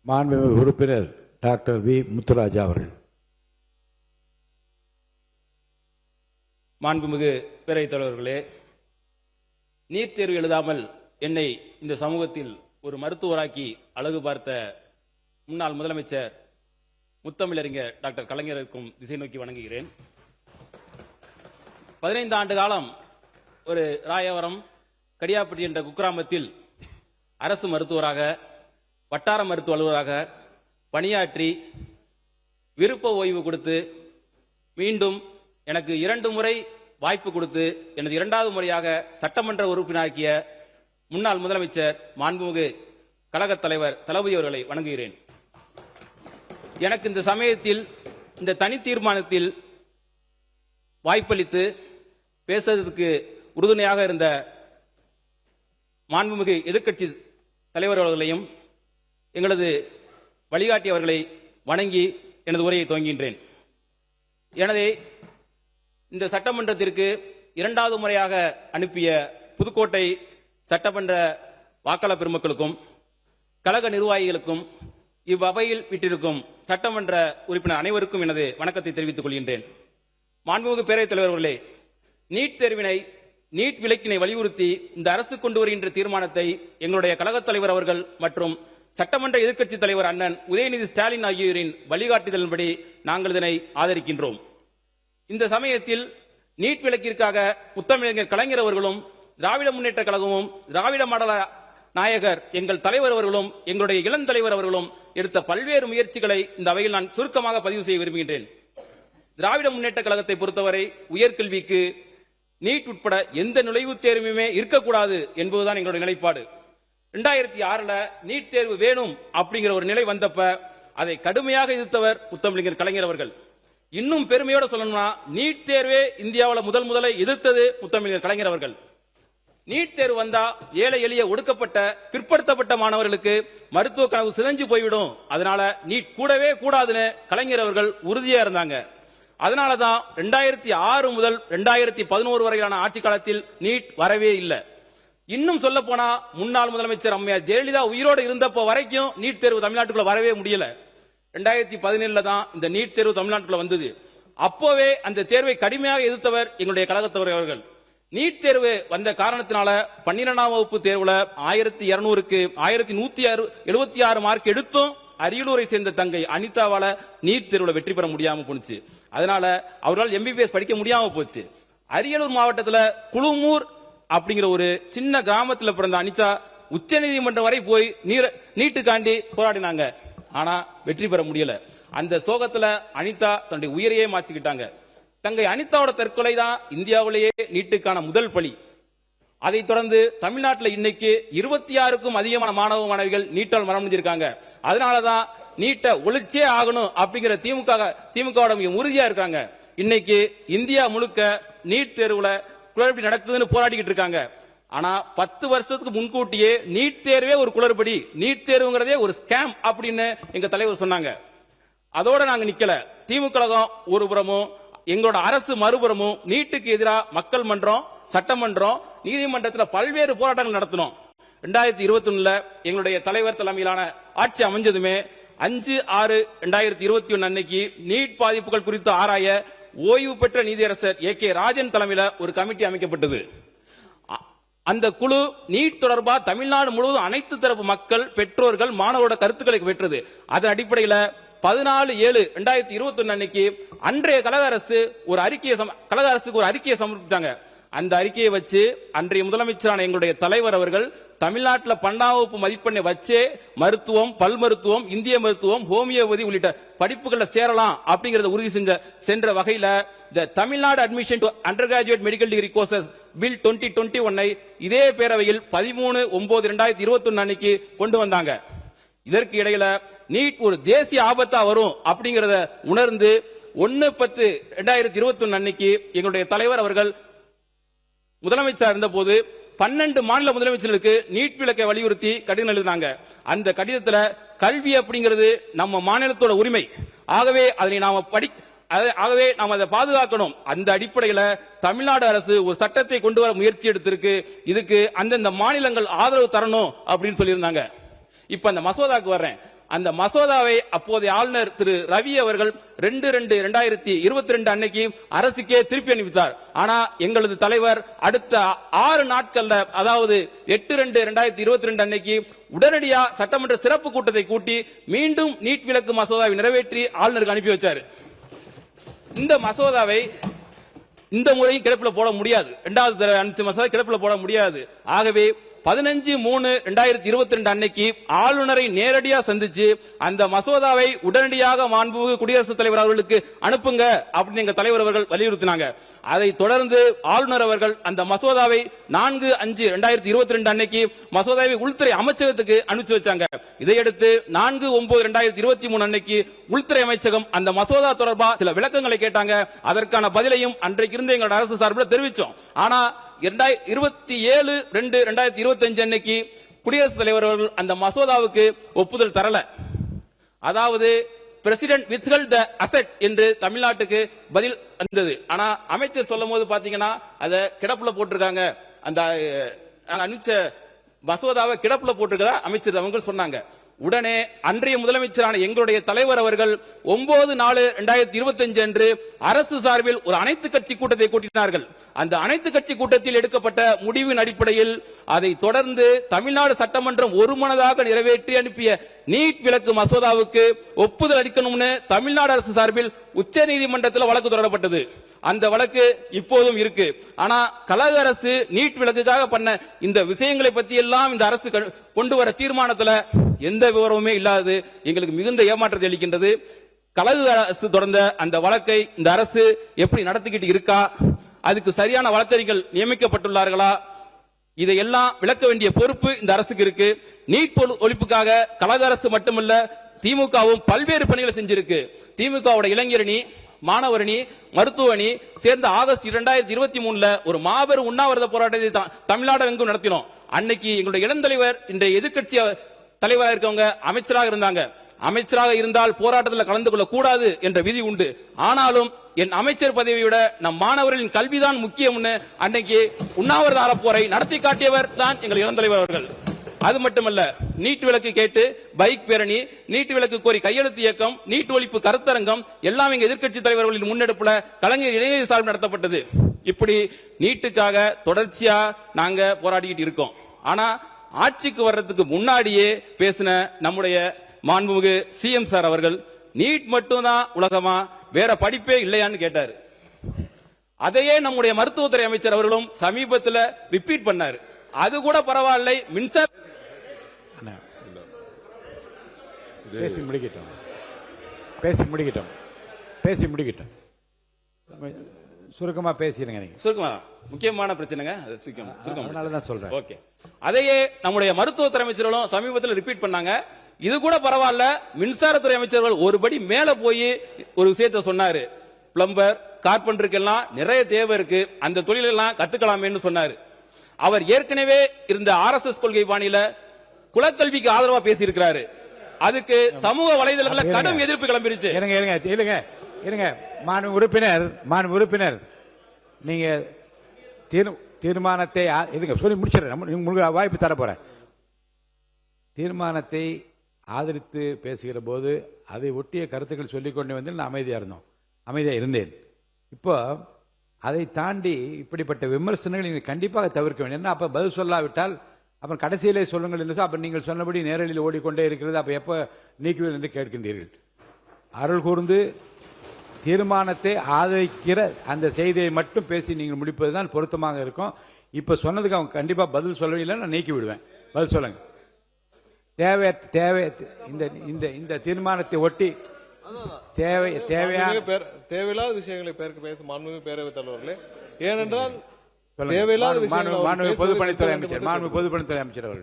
மாண்புமிகு உறுப்பினர் doctor V Muthuraja அவர்கள். மாண்புமிகு பேரவைத் தலைவர்களே, நீட் தேர்வு எழுதாமல் என்னை இந்த சமூகத்தில் ஒரு மருத்துவராக்கி அழகு பார்த்த முன்னாள் முதலமைச்சர் முத்தமிழறிஞர் டாக்டர் கலைஞருக்கும் திசை நோக்கி வணங்குகிறேன். 15 ஆண்டு காலம் ஒரு ராயவரம் கடியாப்பட்டி என்ற குக்கிராமத்தில் அரசு மருத்துவராக, வட்டார மருத்துவ அலுவலராக பணியாற்றி விருப்ப ஓய்வு கொடுத்து மீண்டும் எனக்கு 2 முறை வாய்ப்பு கொடுத்து எனது 2வது முறையாக சட்டமன்ற உறுப்பினராக்கிய முன்னாள் முதலமைச்சர் மாண்புமிகு கழகத் தலைவர் தளபதி அவர்களை வணங்குகிறேன். எனக்கு இந்த சமயத்தில் இந்த தனி தீர்மானத்தில் வாய்ப்பளித்து பேசுவதற்கு உறுதுணையாக இருந்த மாண்புமிகு எதிர்க்கட்சி தலைவர் அவர்களையும் எங்களது வழிகாட்டியவர்களை வணங்கி எனது உரையை துவங்குகின்றேன். எனவே இந்த சட்டமன்றத்திற்கு 2வது முறையாக அனுப்பிய புதுக்கோட்டை சட்டமன்ற வாக்காளர் பெருமக்களுக்கும் கழக நிர்வாகிகளுக்கும் இவ்வவையில் விட்டிருக்கும் சட்டமன்ற உறுப்பினர் அனைவருக்கும் எனது வணக்கத்தை தெரிவித்துக் கொள்கின்றேன். மாண்புமிகு பேரவைத் தலைவர்களே, நீட் தேர்வினை, நீட் விலக்கினை வலியுறுத்தி இந்த அரசு கொண்டு வருகின்ற தீர்மானத்தை எங்களுடைய கழகத் தலைவர் அவர்கள் மற்றும் சட்டமன்ற எதிர்க்கட்சி தலைவர் அண்ணன் உதயநிதி ஸ்டாலின் ஆகியோரின் வழிகாட்டுதலின்படி நாங்கள் இதனை ஆதரிக்கின்றோம். இந்த சமயத்தில் நீட் விலக்கிற்காக முத்தமிழறிஞர் கலைஞர் அவர்களும் திராவிட முன்னேற்ற கழகமும் திராவிட மாடல நாயகர் எங்கள் தலைவர் அவர்களும் எங்களுடைய இளந்தலைவர் அவர்களும் எடுத்த பல்வேறு முயற்சிகளை இந்த அவையில் நான் சுருக்கமாக பதிவு செய்ய விரும்புகின்றேன். திராவிட முன்னேற்ற கழகத்தை பொறுத்தவரை உயர்கல்விக்கு நீட் உட்பட எந்த நுழைவுத் தேர்வுமே இருக்கக்கூடாது என்பதுதான் எங்களுடைய நிலைப்பாடு. 2006 நீட் தேர்வு வேணும் அப்படிங்கிற ஒரு நிலை வந்தப்ப அதை கடுமையாக எதிர்த்தவர் முத்தமிழறிஞர் கலைஞர் அவர்கள். இன்னும் பெருமையோட சொல்லணும்னா, நீட் தேர்வே இந்தியாவில் முதலை எதிர்த்தது முத்தமிழறிஞர் கலைஞர் அவர்கள். நீட் தேர்வு வந்தா ஏழை எளிய ஒடுக்கப்பட்ட பிற்படுத்தப்பட்ட மாணவர்களுக்கு மருத்துவ கனவு சிதைஞ்சு போய்விடும், அதனால நீட் கூடவே கூடாதுன்னு கலைஞர் அவர்கள் உறுதியா இருந்தாங்க. அதனாலதான் 2006 முதல் 2011 வரையிலான ஆட்சி காலத்தில் நீட் வரவே இல்லை. இன்னும் சொல்ல போனா, முன்னாள் முதலமைச்சர் அம்மையார் ஜெயலலிதா உயிரோடு இருந்தப்போ வரைக்கும் நீட் தேர்வு தமிழ்நாட்டுக்குள்ள வரவே முடியல. 2017 தான் இந்த நீட் தேர்வு தமிழ்நாட்டுக்குள்ள வந்தது. அப்போவே அந்த தேர்வை கடுமையாக எதிர்த்தவர் எங்களுடைய கழகத்தவர் அவர்கள். நீட் தேர்வு வந்த காரணத்தினால 12ஆம் வகுப்பு தேர்வுல 1200க்கு 1176 மார்க் எடுத்தும் அரியலூரை சேர்ந்த தங்கை அனிதாவால நீட் தேர்வுல வெற்றி பெற முடியாம போச்சு. அதனால அவரால் MBBS படிக்க முடியாம போச்சு. அரியலூர் மாவட்டத்தில் குழுமூர் அப்படிங்கிற ஒரு சின்ன கிராமத்தில் பிறந்த அனிதா உச்சநீதிமன்றம் வரை போய் நீட்டுக்காண்டி போராடினாங்க. ஆனா வெற்றி பெற முடியல. அந்த சோகத்துல அனிதா தன்னுடைய உயிரையே மாற்றிக்கிட்டாங்க. தங்கை அனிதாவோட தற்கொலை தான் இந்தியாவிலேயே நீட்டுக்கான முதல் பலி. அதைத் தொடர்ந்து தமிழ்நாட்டில் இன்னைக்கு 26க்கும் அதிகமான மாணவ மாணவிகள் நீட்டால் மரணம் அடைஞ்சிருக்காங்க. அதனாலதான் நீட்டை ஒழிச்சே ஆகணும் அப்படிங்கிற திமுக மிக உறுதியா இருக்காங்க. இன்னைக்கு இந்தியா முழுக்க நீட் தேர்வுல குளறுபடி நடக்குதுன்னு போராடிக்கிட்டு இருக்காங்க. ஆனா 10 வருஷத்துக்கு முன்கூட்டியே நீட் தேர்வே ஒரு குளறுபடி, நீட் தேர்வுங்கிறதே ஒரு ஸ்கேம் அப்படின்னு எங்க தலைவர் சொன்னாங்க. அதோட நாங்க நிக்கல. திமுக ஒரு புறமும் எங்களோட அரசு மறுபுறமும் நீட்டுக்கு எதிராக மக்கள் மன்றம், சட்டமன்றம், நீதிமன்றத்தில் பல்வேறு போராட்டங்கள் நடத்தினோம். 2021 எங்களுடைய தலைவர் தலைமையிலான ஆட்சி அமைஞ்சதுமே 5/6/2021 அன்னைக்கு நீட் பாதிப்புகள் குறித்து ஆராய ஓய்வு பெற்ற நீதியரசர் AK ராஜன் தலைமையில் ஒரு கமிட்டி அமைக்கப்பட்டது. அந்த குழு நீட் தொடர்பா தமிழ்நாடு முழுவதும் அனைத்து தரப்பு மக்கள், பெற்றோர்கள், மாணவரோட கருத்துக்களை பெற்றது. அதன் அடிப்படையில் 14/7/2021 அன்னைக்கு அன்றைய கழக அரசுக்கு ஒரு அறிக்கையை சமர்ப்பித்தாங்க. அந்த அறிக்கையை வச்சு அன்றைய முதலமைச்சரான எங்களுடைய தலைவர் அவர்கள் தமிழ்நாட்டில் 12ஆம் வகுப்பு மதிப்பெண்ணை வச்சே மருத்துவம், பல் மருத்துவம், இந்திய மருத்துவம், ஹோமியோபதி உள்ளிட்ட படிப்புகளை சேரலாம் அப்படிங்கறத உறுதி சென்ற வகையில Tamil Nadu admission to under graduate medical degree courses bill 2021 இதே பேரவையில் 13/9/2021 அன்னைக்கு கொண்டு வந்தாங்க. இதற்கு இடையில நீட் ஒரு தேசிய ஆபத்தா வரும் அப்படிங்கறத உணர்ந்து 1/10/2021 அன்னைக்கு எங்களுடைய தலைவர் அவர்கள் முதலமைச்சர் இருந்த போது 12 மாநில முதலமைச்சர்களுக்கு நீட் விலக்கை வலியுறுத்தி கடிதம் எழுதினாங்க. அந்த கடிதத்துல கல்வி அப்படிங்கிறது நம்ம மாநிலத்தோட உரிமை, ஆகவே நாம் அதை பாதுகாக்கணும். அந்த அடிப்படையில் தமிழ்நாடு அரசு ஒரு சட்டத்தை கொண்டு வர முயற்சி எடுத்திருக்கு. இதுக்கு அந்தந்த மாநிலங்கள் ஆதரவு தரணும் அப்படின்னு சொல்லியிருந்தாங்க. இப்ப அந்த மசோதாக்கு வர்றேன். அந்த மசோதாவை அப்போதைய ஆளுநர் திரு ரவி அவர்கள் 2/2/2022 அன்னைக்கு அரசுக்கே திருப்பி அனுப்பித்தார். ஆனா எங்களது தலைவர் அடுத்த 6 நாட்கள்ல, அதாவது 8/2/2022 அன்னைக்கு உடனடியா சட்டமன்ற சிறப்பு கூட்டத்தை கூட்டி மீண்டும் நீட் விலக்கு மசோதாவை நிறைவேற்றி ஆளுநருக்கு அனுப்பி வச்சார். இந்த மசோதாவை இந்த முறையும் கிடப்பில் போட முடியாது. இரண்டாவது தடவை அனுப்பிச்ச மசோதா கிடப்பில் போட முடியாது. ஆகவே 15/3/2022 அன்னைக்கு ஆளுநரை நேரடியா சந்திச்சு அந்த மசோதாவை உடனடியாக மாண்புமிகு குடியரசுத் தலைவர் அவர்களுக்கு அனுப்புங்க அப்படின்னு எங்க தலைவர் அவர்கள் வலியுறுத்தினாங்க. அதை தொடர்ந்து ஆளுநர் அவர்கள் அந்த மசோதாவை 4/5/2022 அன்னைக்கு மசோதாவை உள்துறை அமைச்சகத்துக்கு அனுப்பிச்சு வச்சாங்க. இதையடுத்து 4/9/2023 அன்னைக்கு உள்துறை அமைச்சகம் அந்த மசோதா தொடர்பா சில விளக்கங்களை கேட்டாங்க. அதற்கான பதிலையும் அன்றைக்கு இருந்த எங்களோட அரசு சார்பில் தெரிவிச்சோம். ஆனா 27/2/2025 அன்னைக்கு குடியரசுத் தலைவர் அவர்கள் அந்த மசோதாவுக்கு ஒப்புதல் தரல. அதாவது பிரசிடென்ட் வித்ஹெல்ட் தி அசெட் என்று தமிழ்நாட்டுக்கு பதில் வந்தது. ஆனா அமைச்சர் சொல்லும் போது பாத்தீங்கன்னா அத கிடப்புல போட்டிருக்காங்க. அந்த அனுப்பிச்ச மசோதாவை கிடப்புல போட்டிருக்கதா அமைச்சர் அவங்க சொன்னாங்க. உடனே அன்றைய முதலமைச்சரான எங்களுடைய தலைவர் அவர்கள் 9/4/2025 அன்று அரசு சார்பில் ஒரு அனைத்து கட்சி கூட்டத்தை கூட்டினார்கள். அந்த அனைத்து கட்சி கூட்டத்தில் எடுக்கப்பட்ட முடிவின் அடிப்படையில் அதை தொடர்ந்து தமிழ்நாடு சட்டமன்றம் ஒருமனதாக நிறைவேற்றி அனுப்பிய நீட் விலக்கு மசோதாவுக்கு ஒப்புதல் அளிக்கணும்னு தமிழ்நாடு அரசு சார்பில் உச்ச நீதிமன்றத்தில் வழக்கு தொடரப்பட்டது. அந்த வழக்கு இப்போதும் இருக்கு. ஆனா கழக அரசு நீட் விலக்குக்காக பண்ண இந்த விஷயங்களை பத்தி எல்லாம் இந்த அரசு கொண்டு வர தீர்மானத்துல எந்த விவரமுமே இல்லாதது எங்களுக்கு மிகுந்த ஏமாற்றத்தை அளிக்கின்றது. கழக அரசு தொடர்ந்த அந்த வழக்கை இந்த அரசு எப்படி நடத்திக்கிட்டு இருக்கா? அதுக்கு சரியான வழக்கறிஞர்கள் நியமிக்கப்பட்டுள்ளார்களா? இதையெல்லாம் விளக்க வேண்டிய பொறுப்பு இந்த அரசுக்கு இருக்கு. நீட் ஒழிப்புக்காக கழக அரசு மட்டுமல்ல, திமுகவும் பல்வேறு பணிகளை செஞ்சிருக்கு. திமுகவோட இளைஞரணி, மாணவரணி, மருத்துவ அணி சேர்ந்த ஆகஸ்ட் 2023 ஒரு மாபெரும் உண்ணாவிரத போராட்டத்தை தமிழ்நாடு எங்கும் நடத்தினோம். அன்னைக்கு எங்களுடைய இளந்தலைவர் இன்றைய எதிர்க்கட்சி தலைவராக இருக்கவங்க அமைச்சராக இருந்தாங்க. அமைச்சராக இருந்தால் போராட்டத்தில் கலந்து கொள்ள கூடாது என்ற விதி உண்டு. ஆனாலும் என் அமைச்சர் பதவியை விட நம் மாணவர்களின் கல்விதான் முக்கியம்னு அன்னைக்கு உண்ணாவிரத அறப்போரை நடத்தி காட்டியவர் தான் எங்கள் இளந்தலைவர் அவர்கள். அது மட்டுமல்ல, நீட் விலக்கு கேட்டு பைக் பேரணி, நீட் விலக்கு கோரி கையெழுத்து இயக்கம், நீட் ஒழிப்பு கருத்தரங்கம் எல்லாம் எங்க எதிர்க்கட்சி தலைவர்களின் முன்னெடுப்புல கலைஞர் இளைஞர் சார்பில் நடத்தப்பட்டது. இப்படி நீட்டுக்காக தொடர்ச்சியா நாங்க போராடிக்கிட்டு இருக்கோம். ஆனா ஆட்சிக்கு வர்றதுக்கு முன்னாடியே பேசின நம்முடைய மாண்புமிகு சிஎம் சார் அவர்கள் நீட் மட்டும்தான் உலகமா, வேற படிப்பே இல்லையான்னு கேட்டாரு. அதையே நம்முடைய மருத்துவத்துறை அமைச்சர் அவர்களும் சமீபத்தில் ரிப்பீட் பண்ணாரு. அது கூட பரவாயில்லை, மின்சார பேசி முடிக்கட்டும். சுருக்கமா பேசிடுங்க. நீங்க சுருக்கமா முக்கியமான பிரச்சனைங்க, அதனாலதான் சொல்றேன். ஓகே. அதையே நம்முடைய மருத்துவத்துறை அமைச்சர்களும் சமீபத்தில் ரிப்பீட் பண்ணாங்க. இது கூட பரவாயில்ல, மின்சாரத்துறை அமைச்சர்கள் ஒருபடி மேல போய் ஒரு விஷயத்தை சொன்னாரு. பிளம்பர், கார்பெண்டருக்கெல்லாம் நிறைய தேவை இருக்கு, அந்த தொழிலெல்லாம் கத்துக்கலாமேன்னு சொன்னாரு. அவர் ஏற்கனவே இருந்த RSS கொள்கை பாணியில குலக்கல்விக்கு ஆதரவா பேசி இருக்கிறாரு. அதுக்கு சமூக வலைதளங்களில் கடும் எதிர்ப்பு கிளம்பிருச்சு. இருங்க மாண்பு உறுப்பினர், நீங்க தீர்மானத்தை சொல்லி முடிச்சிடறேன், வாய்ப்பு தர போறேன். தீர்மானத்தை ஆதரித்து பேசுகிற போது அதை ஒட்டிய கருத்துக்கள் சொல்லிக்கொண்டு வந்து நான் அமைதியா இருந்தேன். இப்போ அதை தாண்டி இப்படிப்பட்ட விமர்சனங்கள் நீங்கள் கண்டிப்பாக தவிர்க்க வேண்டும். என்ன அப்ப பதில் சொல்லாவிட்டால் அப்புறம் கடைசியிலே சொல்லுங்கள் என்று அப்ப நீங்கள் சொன்னபடி நேரலில் ஓடிக்கொண்டே இருக்கிறது. அப்ப எப்ப நீக்குவீர்கள் என்று கேட்கின்றீர்கள். அருள் கூர்ந்து தீர்மானத்தை ஆதரிக்கிற அந்த செய்தியை மட்டும் பேசி நீங்கள் முடிப்பதுதான் பொருத்தமாக இருக்கும். இப்ப சொன்னதுக்கு அவங்க கண்டிப்பா பதில் சொல்லவில்லை, நான் நீக்கி விடுவேன். பதில் சொல்லுங்க. தேவை இந்த தீர்மானத்தை ஒட்டி தேவையில்லாத விஷயங்களை பேச மாண்புமிகு பேரவைத் தலைவர்களே, ஏனென்றால் தேவையில்லாத பொதுப்பணித்துறை அமைச்சர் அவர்கள்